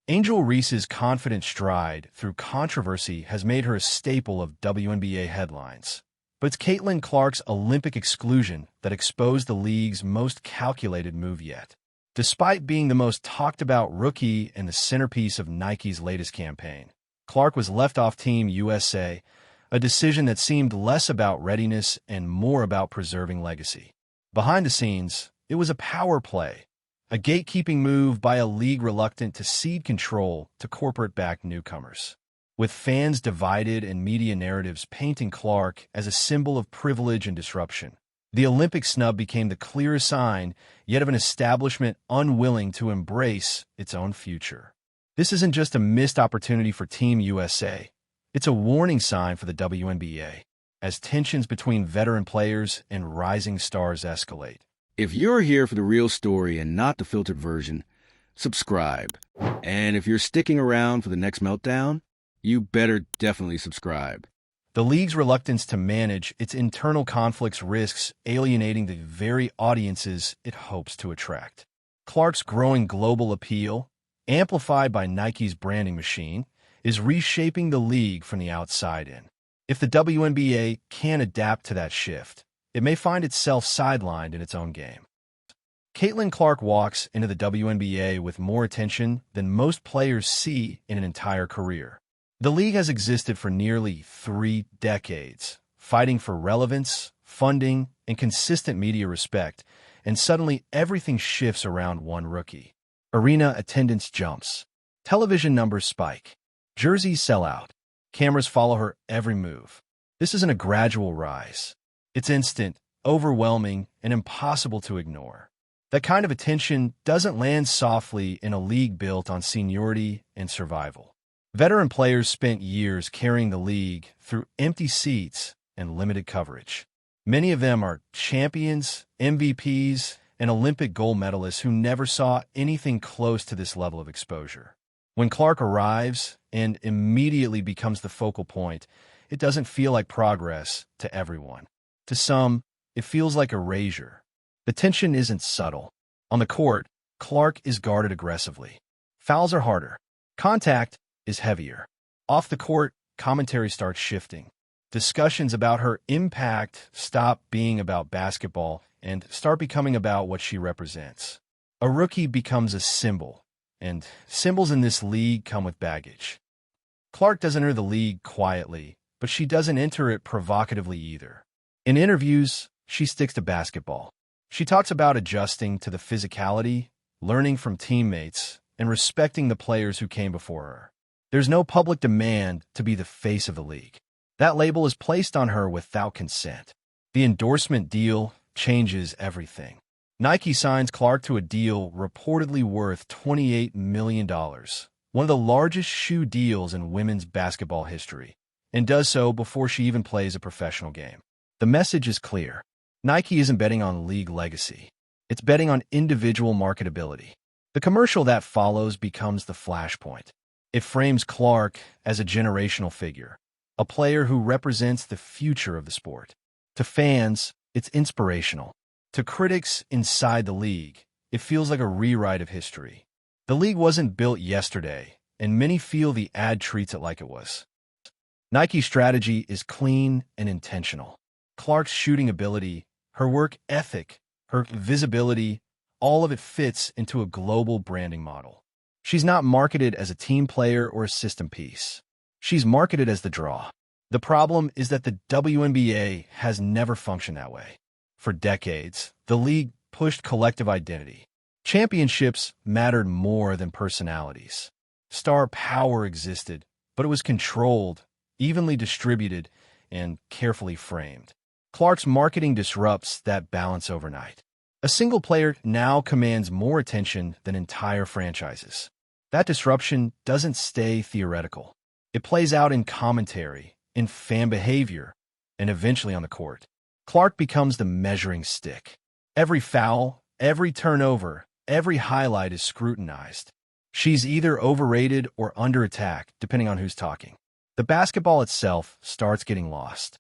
Angel Reese's confident stride through controversy has made her a staple of WNBA headlines. But it's Caitlin Clark's Olympic exclusion that exposed the league's most calculated move yet. Despite being the most talked-about rookie and the centerpiece of Nike's latest campaign, Clark was left off Team USA, a decision that seemed less about readiness and more about preserving legacy. Behind the scenes, it was a power play, a gatekeeping move by a league reluctant to cede control to corporate-backed newcomers. With fans divided and media narratives painting Clark as a symbol of privilege and disruption, the Olympic snub became the clearest sign yet of an establishment unwilling to embrace its own future. This isn't just a missed opportunity for Team USA. It's a warning sign for the WNBA, as tensions between veteran players and rising stars escalate. If you're here for the real story and not the filtered version, subscribe. And if you're sticking around for the next meltdown, you better definitely subscribe. The league's reluctance to manage its internal conflicts risks alienating the very audiences it hopes to attract. Clark's growing global appeal, amplified by Nike's branding machine, is reshaping the league from the outside in. If the WNBA can't adapt to that shift, it may find itself sidelined in its own game. Caitlin Clark walks into the WNBA with more attention than most players see in an entire career. The league has existed for nearly 3 decades, fighting for relevance, funding, and consistent media respect, and suddenly everything shifts around one rookie. Arena attendance jumps. Television numbers spike. Jerseys sell out. Cameras follow her every move. This isn't a gradual rise. It's instant, overwhelming, and impossible to ignore. That kind of attention doesn't land softly in a league built on seniority and survival. Veteran players spent years carrying the league through empty seats and limited coverage. Many of them are champions, MVPs, and Olympic gold medalists who never saw anything close to this level of exposure. When Clark arrives and immediately becomes the focal point, it doesn't feel like progress to everyone. To some, it feels like erasure. The tension isn't subtle. On the court, Clark is guarded aggressively. Fouls are harder. Contact is heavier. Off the court, commentary starts shifting. Discussions about her impact stop being about basketball and start becoming about what she represents. A rookie becomes a symbol, and symbols in this league come with baggage. Clark doesn't enter the league quietly, but she doesn't enter it provocatively either. In interviews, she sticks to basketball. She talks about adjusting to the physicality, learning from teammates, and respecting the players who came before her. There's no public demand to be the face of the league. That label is placed on her without consent. The endorsement deal changes everything. Nike signs Clark to a deal reportedly worth $28 million, one of the largest shoe deals in women's basketball history, and does so before she even plays a professional game. The message is clear. Nike isn't betting on league legacy. It's betting on individual marketability. The commercial that follows becomes the flashpoint. It frames Clark as a generational figure, a player who represents the future of the sport. To fans, it's inspirational. To critics inside the league, it feels like a rewrite of history. The league wasn't built yesterday, and many feel the ad treats it like it was. Nike's strategy is clean and intentional. Clark's shooting ability, her work ethic, her visibility, all of it fits into a global branding model. She's not marketed as a team player or a system piece. She's marketed as the draw. The problem is that the WNBA has never functioned that way. For decades, the league pushed collective identity. Championships mattered more than personalities. Star power existed, but it was controlled, evenly distributed, and carefully framed. Clark's marketing disrupts that balance overnight. A single player now commands more attention than entire franchises. That disruption doesn't stay theoretical. It plays out in commentary, in fan behavior, and eventually on the court. Clark becomes the measuring stick. Every foul, every turnover, every highlight is scrutinized. She's either overrated or under attack, depending on who's talking. The basketball itself starts getting lost.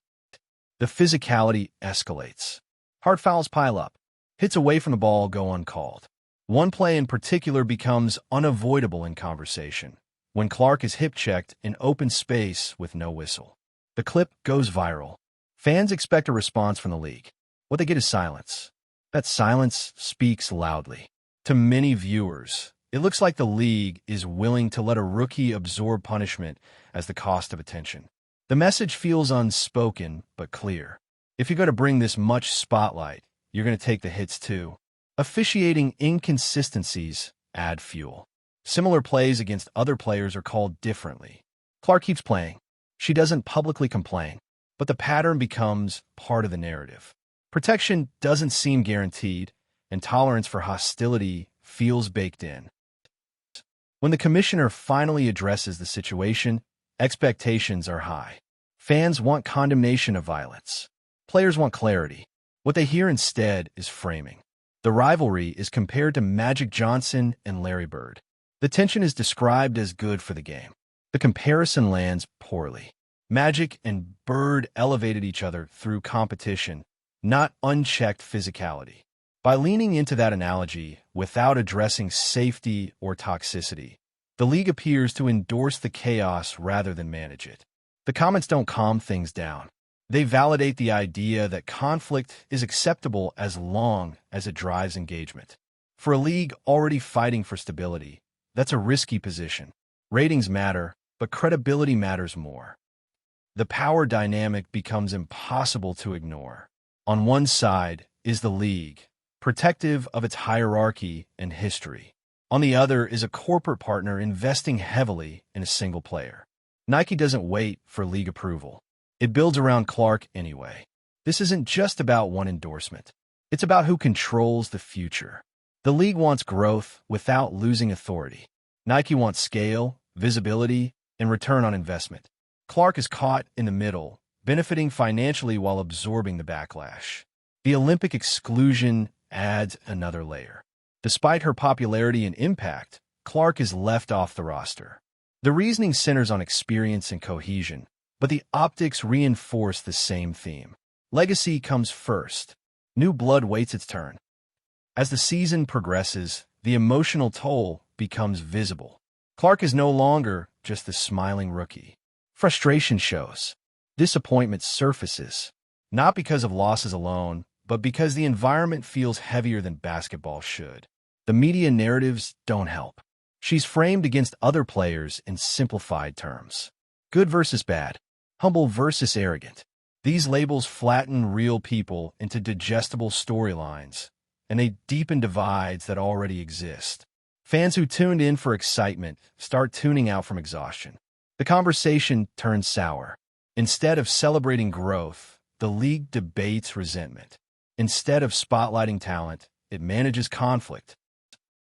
The physicality escalates. Hard fouls pile up. Hits away from the ball go uncalled. One play in particular becomes unavoidable in conversation, when Clark is hip-checked in open space with no whistle. The clip goes viral. Fans expect a response from the league. What they get is silence. That silence speaks loudly. To many viewers, it looks like the league is willing to let a rookie absorb punishment as the cost of attention. The message feels unspoken but clear. If you're going to bring this much spotlight, you're going to take the hits too. Officiating inconsistencies add fuel. Similar plays against other players are called differently. Clark keeps playing. She doesn't publicly complain, but the pattern becomes part of the narrative. Protection doesn't seem guaranteed, and tolerance for hostility feels baked in. When the commissioner finally addresses the situation, expectations are high. Fans want condemnation of violence. Players want clarity. What they hear instead is framing. The rivalry is compared to Magic Johnson and Larry Bird. The tension is described as good for the game. The comparison lands poorly. Magic and Bird elevated each other through competition, not unchecked physicality. By leaning into that analogy without addressing safety or toxicity, the league appears to endorse the chaos rather than manage it. The comments don't calm things down. They validate the idea that conflict is acceptable as long as it drives engagement. For a league already fighting for stability, that's a risky position. Ratings matter, but credibility matters more. The power dynamic becomes impossible to ignore. On one side is the league, protective of its hierarchy and history. On the other is a corporate partner investing heavily in a single player. Nike doesn't wait for league approval. It builds around Clark anyway. This isn't just about one endorsement. It's about who controls the future. The league wants growth without losing authority. Nike wants scale, visibility, and return on investment. Clark is caught in the middle, benefiting financially while absorbing the backlash. The Olympic exclusion adds another layer. Despite her popularity and impact, Clark is left off the roster. The reasoning centers on experience and cohesion, but the optics reinforce the same theme. Legacy comes first. New blood waits its turn. As the season progresses, the emotional toll becomes visible. Clark is no longer just the smiling rookie. Frustration shows. Disappointment surfaces, not because of losses alone, but because the environment feels heavier than basketball should. The media narratives don't help. She's framed against other players in simplified terms. Good versus bad. Humble versus arrogant. These labels flatten real people into digestible storylines, and they deepen divides that already exist. Fans who tuned in for excitement start tuning out from exhaustion. The conversation turns sour. Instead of celebrating growth, the league debates resentment. Instead of spotlighting talent, it manages conflict.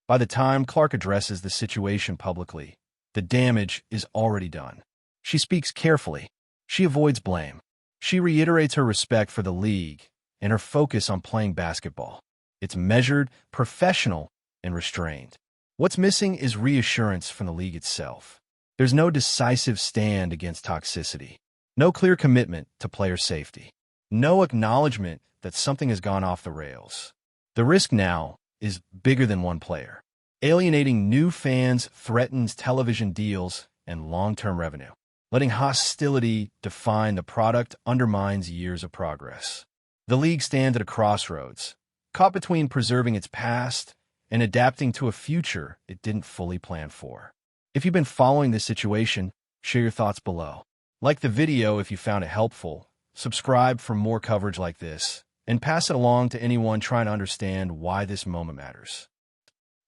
By the time Clark addresses the situation publicly, the damage is already done. She speaks carefully. She avoids blame. She reiterates her respect for the league and her focus on playing basketball. It's measured, professional, and restrained. What's missing is reassurance from the league itself. There's no decisive stand against toxicity. No clear commitment to player safety. No acknowledgement that something has gone off the rails. The risk now is bigger than one player. Alienating new fans threatens television deals and long-term revenue. Letting hostility define the product undermines years of progress. The league stands at a crossroads, caught between preserving its past and adapting to a future it didn't fully plan for. If you've been following this situation, share your thoughts below. Like the video if you found it helpful, subscribe for more coverage like this, and pass it along to anyone trying to understand why this moment matters.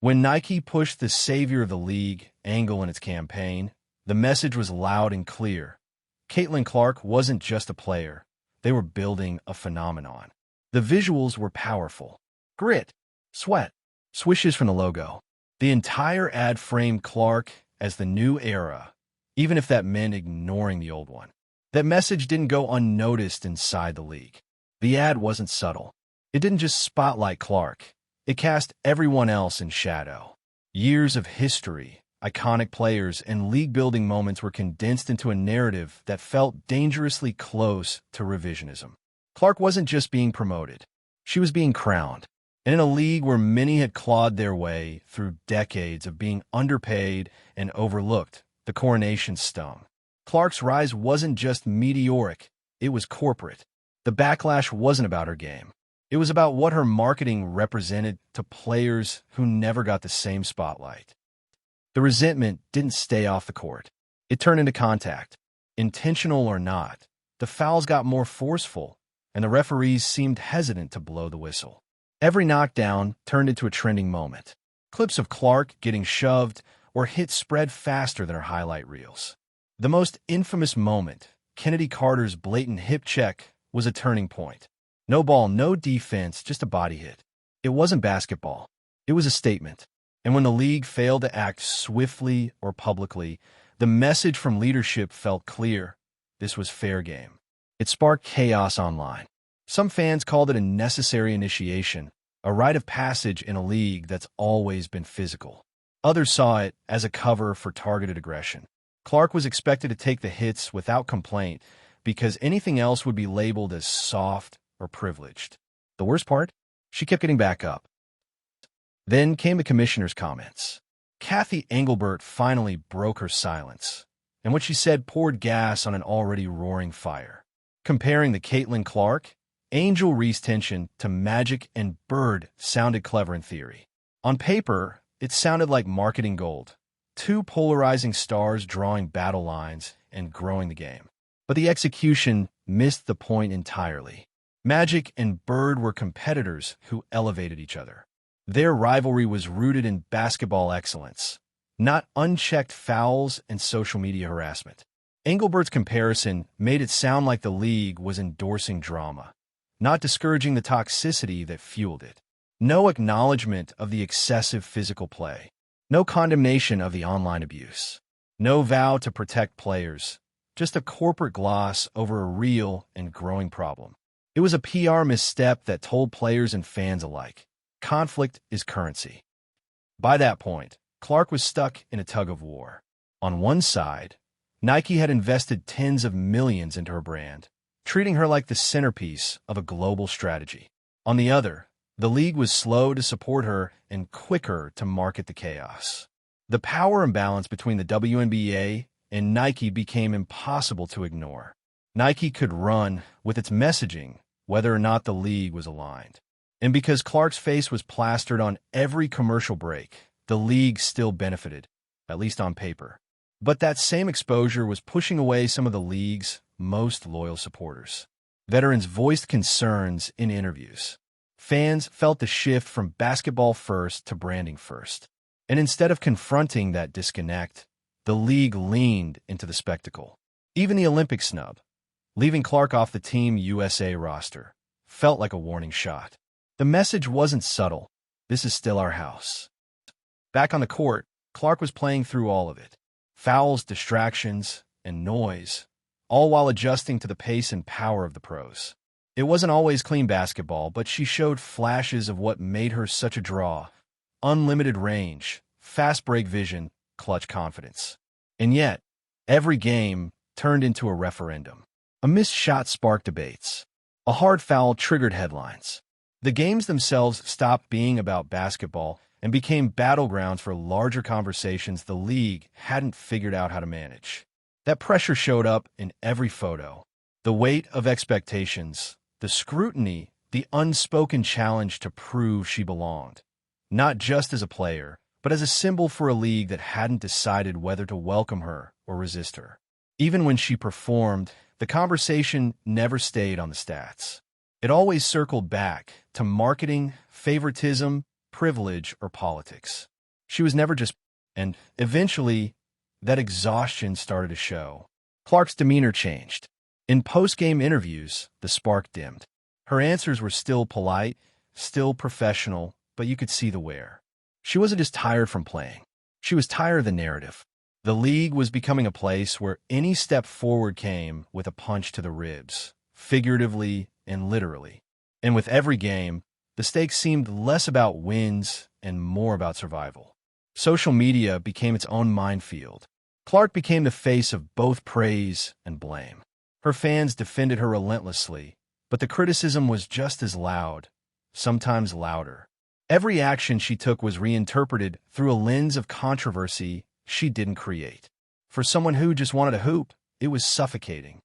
When Nike pushed the savior of the league angle in its campaign, the message was loud and clear. Caitlin Clark wasn't just a player. They were building a phenomenon. The visuals were powerful. Grit, sweat, swishes from the logo. The entire ad framed Clark as the new era, even if that meant ignoring the old one. That message didn't go unnoticed inside the league. The ad wasn't subtle. It didn't just spotlight Clark. It cast everyone else in shadow. Years of history, iconic players, and league-building moments were condensed into a narrative that felt dangerously close to revisionism. Clark wasn't just being promoted. She was being crowned. And in a league where many had clawed their way through decades of being underpaid and overlooked, the coronation stung. Clark's rise wasn't just meteoric, it was corporate. The backlash wasn't about her game. It was about what her marketing represented to players who never got the same spotlight. The resentment didn't stay off the court. It turned into contact. Intentional or not, the fouls got more forceful, and the referees seemed hesitant to blow the whistle. Every knockdown turned into a trending moment. Clips of Clark getting shoved or hit spread faster than her highlight reels. The most infamous moment, Kennedy Carter's blatant hip check, was a turning point. No ball, no defense, just a body hit. It wasn't basketball. It was a statement. And when the league failed to act swiftly or publicly, the message from leadership felt clear. This was fair game. It sparked chaos online. Some fans called it a necessary initiation, a rite of passage in a league that's always been physical. Others saw it as a cover for targeted aggression. Clark was expected to take the hits without complaint because anything else would be labeled as soft or privileged. The worst part? She kept getting back up. Then came the commissioner's comments. Kathy Engelbert finally broke her silence, and what she said poured gas on an already roaring fire. Comparing the Caitlin Clark, Angel Reese tension to Magic and Bird sounded clever in theory. On paper, it sounded like marketing gold. Two polarizing stars drawing battle lines and growing the game. But the execution missed the point entirely. Magic and Bird were competitors who elevated each other. Their rivalry was rooted in basketball excellence, not unchecked fouls and social media harassment. Engelbert's comparison made it sound like the league was endorsing drama, not discouraging the toxicity that fueled it. No acknowledgement of the excessive physical play. No condemnation of the online abuse. No vow to protect players. Just a corporate gloss over a real and growing problem. It was a PR misstep that told players and fans alike, conflict is currency. By that point, Clark was stuck in a tug-of-war. On one side, Nike had invested tens of millions into her brand, treating her like the centerpiece of a global strategy. On the other, the league was slow to support her and quicker to market the chaos. The power imbalance between the WNBA and Nike became impossible to ignore. Nike could run with its messaging whether or not the league was aligned. And because Clark's face was plastered on every commercial break, the league still benefited, at least on paper. But that same exposure was pushing away some of the league's most loyal supporters. Veterans voiced concerns in interviews. Fans felt the shift from basketball first to branding first. And instead of confronting that disconnect, the league leaned into the spectacle. Even the Olympic snub, leaving Clark off the Team USA roster, felt like a warning shot. The message wasn't subtle. This is still our house. Back on the court, Clark was playing through all of it. Fouls, distractions, and noise, all while adjusting to the pace and power of the pros. It wasn't always clean basketball, but she showed flashes of what made her such a draw. Unlimited range, fast break vision, clutch confidence. And yet, every game turned into a referendum. A missed shot sparked debates. A hard foul triggered headlines. The games themselves stopped being about basketball and became battlegrounds for larger conversations the league hadn't figured out how to manage. That pressure showed up in every photo. The weight of expectations, the scrutiny, the unspoken challenge to prove she belonged. Not just as a player, but as a symbol for a league that hadn't decided whether to welcome her or resist her. Even when she performed, the conversation never stayed on the stats. It always circled back to marketing, favoritism, privilege, or politics. She was never just... And eventually, that exhaustion started to show. Clark's demeanor changed. In post-game interviews, the spark dimmed. Her answers were still polite, still professional, but you could see the wear. She wasn't just tired from playing. She was tired of the narrative. The league was becoming a place where any step forward came with a punch to the ribs, figuratively and literally. And with every game, the stakes seemed less about wins and more about survival. Social media became its own minefield. Clark became the face of both praise and blame. Her fans defended her relentlessly, but the criticism was just as loud, sometimes louder. Every action she took was reinterpreted through a lens of controversy she didn't create. For someone who just wanted to hoop, it was suffocating.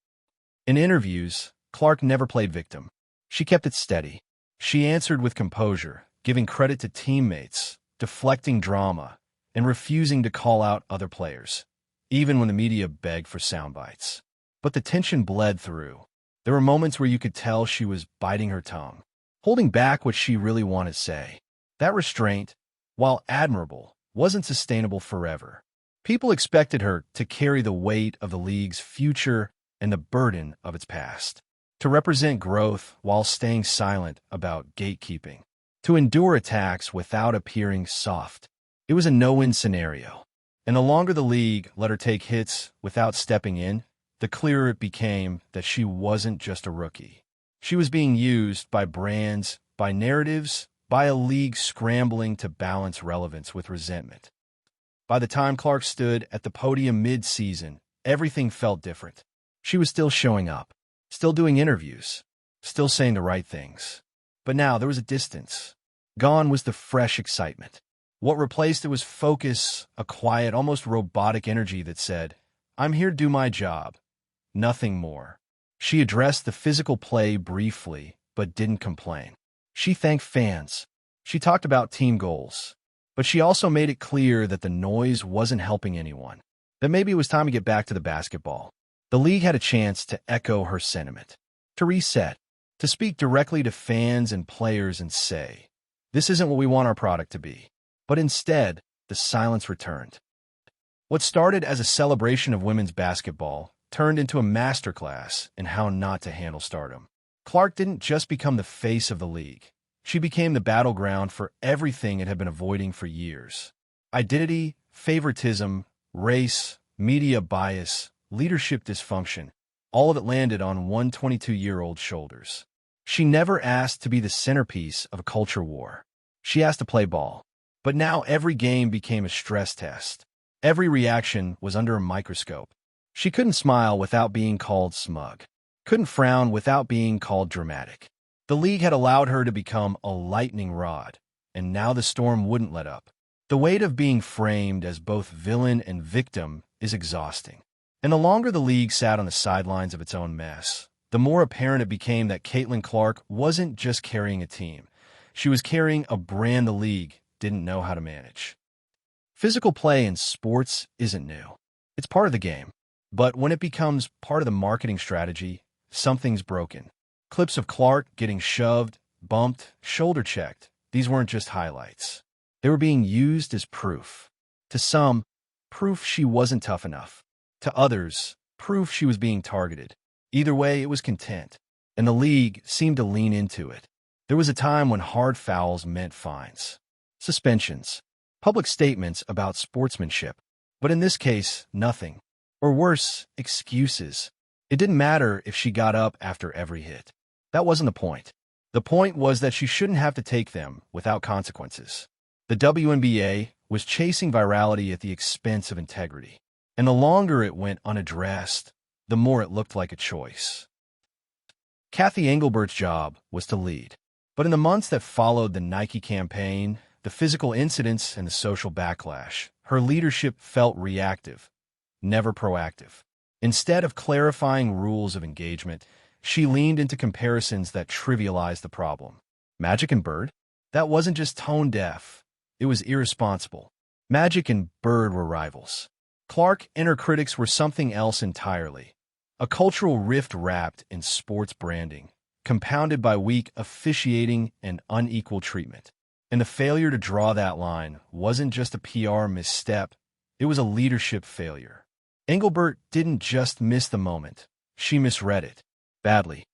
In interviews, Clark never played victim. She kept it steady. She answered with composure, giving credit to teammates, deflecting drama, and refusing to call out other players, even when the media begged for sound bites. But the tension bled through. There were moments where you could tell she was biting her tongue, holding back what she really wanted to say. That restraint, while admirable, wasn't sustainable forever. People expected her to carry the weight of the league's future and the burden of its past, to represent growth while staying silent about gatekeeping, to endure attacks without appearing soft. It was a no-win scenario, and the longer the league let her take hits without stepping in, the clearer it became that she wasn't just a rookie. She was being used by brands, by narratives, by a league scrambling to balance relevance with resentment. By the time Clark stood at the podium mid-season, everything felt different. She was still showing up, still doing interviews, still saying the right things. But now there was a distance. Gone was the fresh excitement. What replaced it was focus, a quiet, almost robotic energy that said, "I'm here to do my job. Nothing more." She addressed the physical play briefly, but didn't complain. She thanked fans. She talked about team goals. But she also made it clear that the noise wasn't helping anyone, that maybe it was time to get back to the basketball. The league had a chance to echo her sentiment, to reset, to speak directly to fans and players and say, "This isn't what we want our product to be." But instead, the silence returned. What started as a celebration of women's basketball turned into a masterclass in how not to handle stardom. Clark didn't just become the face of the league. She became the battleground for everything it had been avoiding for years. Identity, favoritism, race, media bias, leadership dysfunction, all of it landed on one 22-year-old's shoulders. She never asked to be the centerpiece of a culture war. She asked to play ball. But now every game became a stress test. Every reaction was under a microscope. She couldn't smile without being called smug, couldn't frown without being called dramatic. The league had allowed her to become a lightning rod, and now the storm wouldn't let up. The weight of being framed as both villain and victim is exhausting. And the longer the league sat on the sidelines of its own mess, the more apparent it became that Caitlin Clark wasn't just carrying a team. She was carrying a brand the league didn't know how to manage. Physical play in sports isn't new. It's part of the game. But when it becomes part of the marketing strategy, something's broken. Clips of Clark getting shoved, bumped, shoulder-checked, these weren't just highlights. They were being used as proof. To some, proof she wasn't tough enough. To others, proof she was being targeted. Either way, it was content, and the league seemed to lean into it. There was a time when hard fouls meant fines, suspensions, public statements about sportsmanship. But in this case, nothing. Or worse, excuses. It didn't matter if she got up after every hit. That wasn't the point. The point was that she shouldn't have to take them without consequences. The WNBA was chasing virality at the expense of integrity. And the longer it went unaddressed, the more it looked like a choice. Kathy Engelbert's job was to lead. But in the months that followed the Nike campaign, the physical incidents and the social backlash, her leadership felt reactive, never proactive. Instead of clarifying rules of engagement, she leaned into comparisons that trivialized the problem. Magic and Bird? That wasn't just tone-deaf. It was irresponsible. Magic and Bird were rivals. Clark and her critics were something else entirely. A cultural rift wrapped in sports branding, compounded by weak officiating and unequal treatment. And the failure to draw that line wasn't just a PR misstep, it was a leadership failure. Engelbert didn't just miss the moment, she misread it. Badly.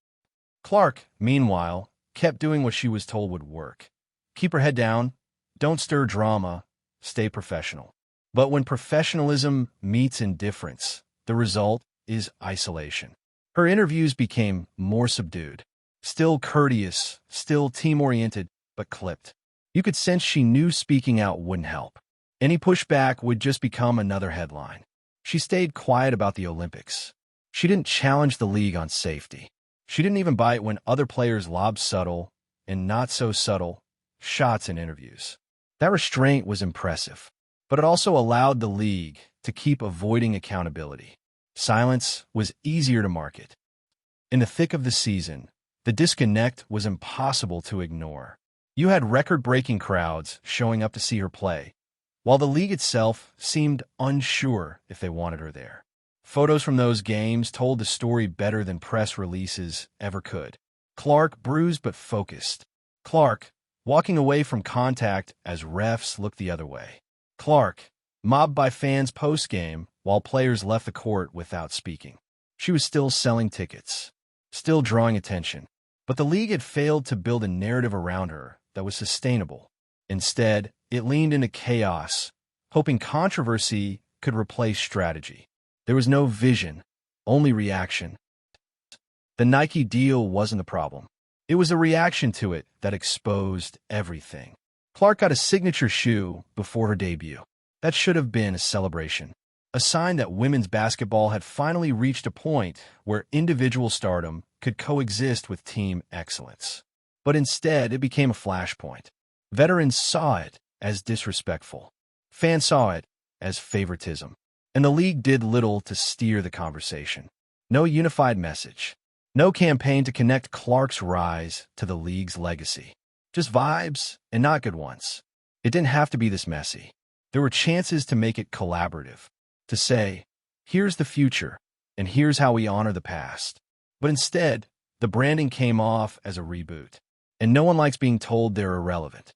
Clark, meanwhile, kept doing what she was told would work. Keep her head down, don't stir drama, stay professional. But when professionalism meets indifference, the result is isolation. Her interviews became more subdued, still courteous, still team-oriented, but clipped. You could sense she knew speaking out wouldn't help. Any pushback would just become another headline. She stayed quiet about the Olympics. She didn't challenge the league on safety. She didn't even bite when other players lobbed subtle and not so subtle shots, and interviews. That restraint was impressive, but it also allowed the league to keep avoiding accountability. Silence was easier to market. In the thick of the season, the disconnect was impossible to ignore. You had record-breaking crowds showing up to see her play, while the league itself seemed unsure if they wanted her there. Photos from those games told the story better than press releases ever could. Clark, bruised but focused. Clark, walking away from contact as refs looked the other way. Clark, mobbed by fans post-game while players left the court without speaking. She was still selling tickets, still drawing attention, but the league had failed to build a narrative around her that was sustainable. Instead, it leaned into chaos, hoping controversy could replace strategy. There was no vision, only reaction. The Nike deal wasn't the problem. It was a reaction to it that exposed everything. Clark got a signature shoe before her debut. That should have been a celebration, a sign that women's basketball had finally reached a point where individual stardom could coexist with team excellence. But instead, it became a flashpoint. Veterans saw it as disrespectful. Fans saw it as favoritism. And the league did little to steer the conversation. No unified message. No campaign to connect Clark's rise to the league's legacy. Just vibes, and not good ones. It didn't have to be this messy. There were chances to make it collaborative. To say, here's the future, and here's how we honor the past. But instead, the branding came off as a reboot. And no one likes being told they're irrelevant.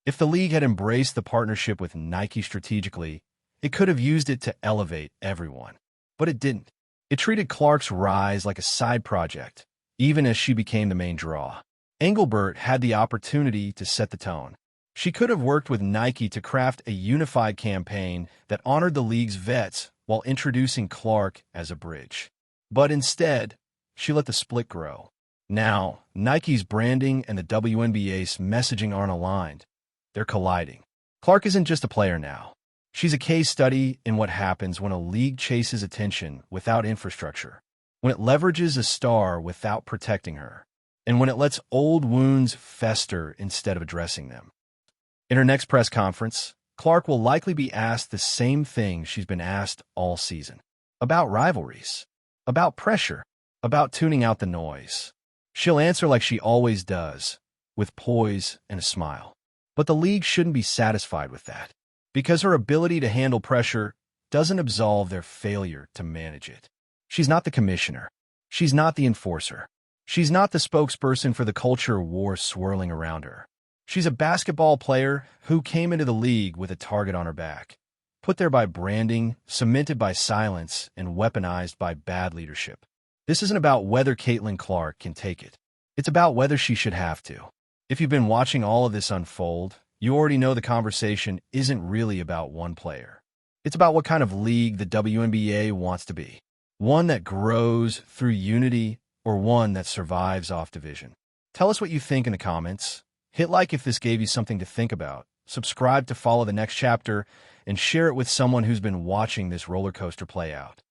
If the league had embraced the partnership with Nike strategically, it could have used it to elevate everyone. But it didn't. It treated Clark's rise like a side project, even as she became the main draw. Engelbert had the opportunity to set the tone. She could have worked with Nike to craft a unified campaign that honored the league's vets while introducing Clark as a bridge. But instead, she let the split grow. Now, Nike's branding and the WNBA's messaging aren't aligned. They're colliding. Clark isn't just a player now. She's a case study in what happens when a league chases attention without infrastructure, when it leverages a star without protecting her, and when it lets old wounds fester instead of addressing them. In her next press conference, Clark will likely be asked the same thing she's been asked all season. About rivalries, about pressure, about tuning out the noise. She'll answer like she always does, with poise and a smile. But the league shouldn't be satisfied with that, because her ability to handle pressure doesn't absolve their failure to manage it. She's not the commissioner. She's not the enforcer. She's not the spokesperson for the culture war swirling around her. She's a basketball player who came into the league with a target on her back, put there by branding, cemented by silence, and weaponized by bad leadership. This isn't about whether Caitlin Clark can take it. It's about whether she should have to. If you've been watching all of this unfold, you already know the conversation isn't really about one player. It's about what kind of league the WNBA wants to be. One that grows through unity or one that survives off division. Tell us what you think in the comments. Hit like if this gave you something to think about. Subscribe to follow the next chapter and share it with someone who's been watching this roller coaster play out.